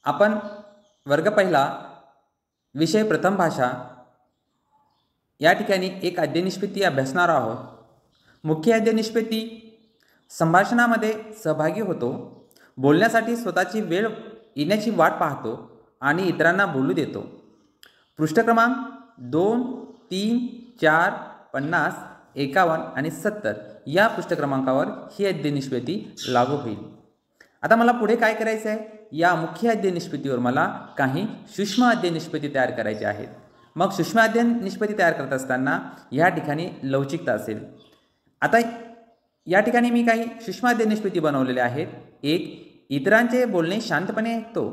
आपण वर्ग पहिला विषय प्रथम भाषा या ठिकाणी एक अध्ययनिष्पत्ती अभ्यासणार आहोत। मुख्य अध्ययनिष्पत्ती संभाषणामध्ये सहभागी होतो, बोलण्यासाठी स्वतःची वेळ येण्याची वाट पाहतो आणि इतरांना बोलू देतो। पृष्ठ क्रमांक 2, 3, 4, 50, 51 आणि 70 या पृष्ठ क्रमांकावर ही अध्ययनिष्पत्ती लागू होईल। आता मला पुढे काय करायचं आहे, या मुख्य अध्ययनिष्पत्तीवर मला काही सूक्ष्म अध्ययनिष्पत्ती तयार करायचे आहेत। मग सूक्ष्म अध्ययनिष्पत्ती तयार करत असताना या ठिकाणी लवचिकता असेल। आता या ठिकाणी मी काही सूक्ष्म अध्ययनिष्पत्ती बनवलेल्या आहेत। एक, इतरांचे बोलणे शांतपणे ऐकतो।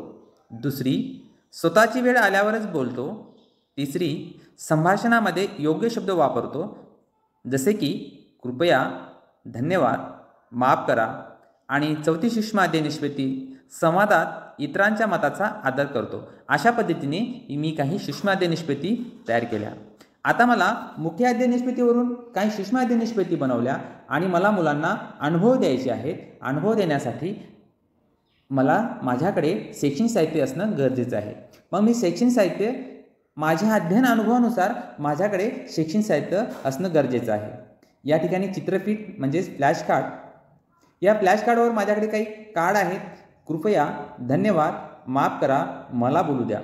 दुसरी, स्वतःची वेळ आल्यावरच बोलतो। तिसरी, संभाषणामध्ये योग्य शब्द वापरतो, जसे की कृपया, धन्यवाद, माफ करा। आणि चौथी सूक्ष्म अध्ययनिष्पत्ती संवादात इतरांच्या मताचा आदर करतो। अशा पद्धतीने मी काही सूक्ष्म अध्ययनिष्पत्ती तयार केल्या। आता मला मुख्य अध्ययनिष्पत्तीवरून काही सूक्ष्म अध्ययनिष्पत्ती बनवल्या आणि मला मुलांना अनुभव द्यायचे आहेत। अनुभव देण्यासाठी मला माझ्याकडे शैक्षणिक साहित्य असणं गरजेचं आहे। मग मी शैक्षणिक साहित्य माझ्या अध्ययन अनुभवानुसार माझ्याकडे शैक्षणिक साहित्य असणं गरजेचं आहे। या ठिकाणी चित्रफित म्हणजेच फ्लॅश कार्ड, या फ्लॅश कार्डवर माझ्याकडे काही कार्ड आहेत। कृपया, धन्यवाद, माफ करा, मला बोलू द्या।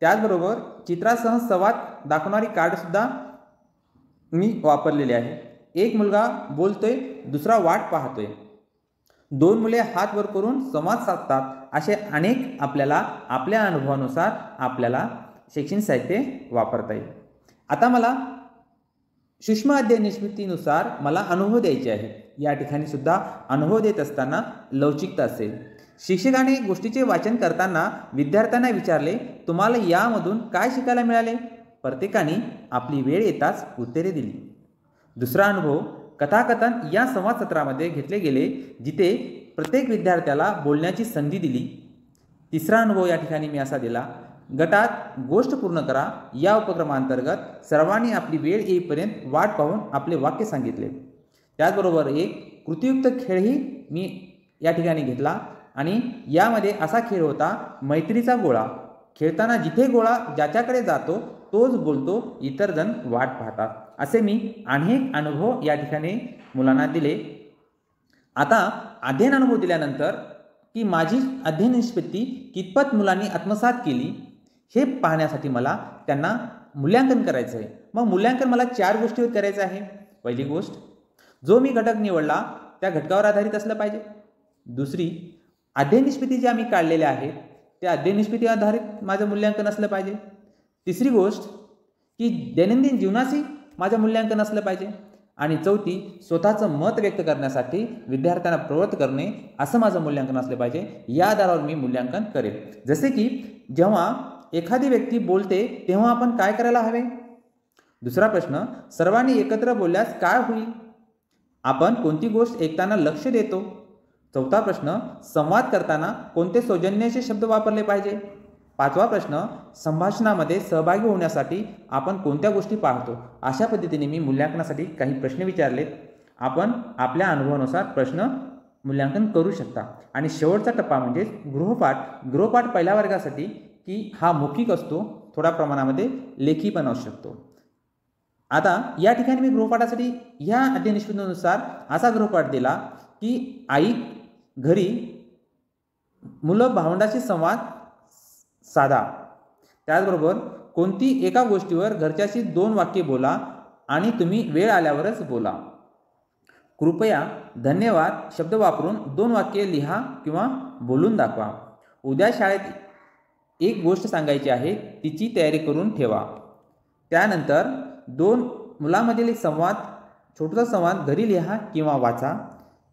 त्याचबरोबर चित्रासह संवाद दाखवणारी कार्डसुद्धा मी वापरलेले आहे। एक मुलगा बोलतोय, दुसरा वाट पाहतोय, दोन मुले हात वर करून संवाद साधतात। असे अनेक आपल्याला आपल्या अनुभवानुसार आपल्याला शैक्षणिक साहित्य वापरता येईल। आता मला सूक्ष्म अध्ययनिष्पत्तीनुसार मला अनुभव द्यायचे आहेत। या ठिकाणी सुद्धा अनुभव देत असताना लवचिकता असेल। शिक्षकाने गोष्टीचे वाचन करताना विद्यार्थ्यांना विचारले, तुम्हाला यामधून काय शिकायला मिळाले? प्रत्येकाने आपली वेळ येताच उत्तरे दिली। दुसरा अनुभव कथाकथन या संवाद सत्रामध्ये घेतले गेले, जिथे प्रत्येक विद्यार्थ्याला बोलण्याची संधी दिली। तिसरा अनुभव या ठिकाणी मी असा दिला, गटात गोष्ट पूर्ण करा। या उपक्रमांतर्गत सर्वांनी आपली वेळ येईपर्यंत वाट पाहून आपले वाक्य सांगितले। त्याचबरोबर एक कृतीयुक्त खेळही मी या ठिकाणी घेतला आणि यामध्ये असा खेळ होता, मैत्रीचा गोळा। खेळताना जिथे गोळा ज्याच्याकडे जातो तोच बोलतो, इतर जण वाट पाहतात। असे मी अनेक अनुभव या ठिकाणी मुलांना दिले। आता अध्ययन अनुभव दिल्यानंतर की माझी अध्ययनिष्पत्ती कितपत मुलांनी आत्मसात केली हे पाहण्यासाठी मला त्यांना मूल्यांकन करायचं आहे। मग मूल्यांकन मला 4 गोष्टीवर करायचं आहे। पहिली गोष्ट, जो मी घटक निवडला त्या घटकावर आधारित असलं पाहिजे। दुसरी, अध्ययनिष्पत्ती ज्या मी काढलेल्या आहेत त्या अध्ययनिष्पत्ती आधारित माझं मूल्यांकन असलं पाहिजे। तिसरी गोष्ट की दैनंदिन जीवनाशी माझं मूल्यांकन असलं पाहिजे। आणि चौथी, स्वतःचं मत व्यक्त करण्यासाठी विद्यार्थ्यांना प्रवृत्त करणे असं माझं मूल्यांकन असलं पाहिजे। या आधारावर मी मूल्यांकन करेल। जसे की जेव्हा एखादी व्यक्ती बोलते तेव्हा आपण काय करायला हवे? दुसरा प्रश्न, सर्वांनी एकत्र बोलल्यास काय होईल? आपण कोणती गोष्ट ऐकताना लक्ष देतो? चौथा प्रश्न, संवाद करताना कोणते सौजन्याचे शब्द वापरले पाहिजे? पाचवा प्रश्न, संभाषणामध्ये सहभागी होण्यासाठी आपण कोणत्या गोष्टी पाहतो? अशा पद्धतीने मी मूल्यांकनासाठी काही प्रश्न विचारलेत। आपण आपल्या अनुभवानुसार प्रश्न मूल्यांकन करू शकता। आणि शेवटचा टप्पा म्हणजे गृहपाठ। गृहपाठ पहिल्या वर्गासाठी की हा मौखिक असतो, थोड्या प्रमाणामध्ये लेखी पण असू शकतो। आता या ठिकाणी मी गृहपाठासाठी या अध्ययनिष्पत्तीनुसार असा गृहपाठ दिला की आई घरी मुलं भावंडाशी संवाद साधा। त्याचबरोबर कोणती एका गोष्टीवर घरच्याशी 2 वाक्ये बोला आणि तुम्ही वेळ आल्यावरच बोला। कृपया, धन्यवाद शब्द वापरून 2 वाक्ये लिहा किंवा बोलून दाखवा। उद्या शाळेत एक गोष्ट सांगायची आहे, तिची तयारी करून ठेवा। त्यानंतर 2 मुलांमधील एक संवाद, छोटासा संवाद घरी लिहा किंवा वाचा।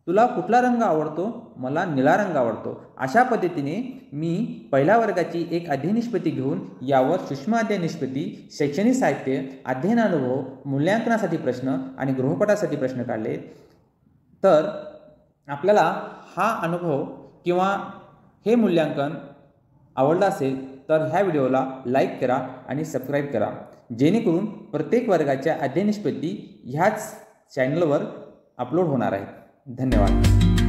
तुला कुठला रंग आवडतो? मला निळा रंग आवडतो। अशा पद्धतीने मी पहिल्या वर्गाची एक अध्ययनिष्पत्ती घेऊन यावर सूक्ष्म अध्ययनिष्पत्ती, शैक्षणिक साहित्य, अध्ययन अनुभव, मूल्यांकनासाठी प्रश्न आणि गृहपाठासाठी प्रश्न काढले। तर आपल्याला हा अनुभव किंवा हे मूल्यांकन आवडलं असेल तर ह्या व्हिडिओला लाईक करा आणि सबस्क्राईब करा, जेणेकरून प्रत्येक वर्गाच्या अध्ययनिष्पत्ती ह्याच चॅनलवर अपलोड होणार आहे। धन्यवाद।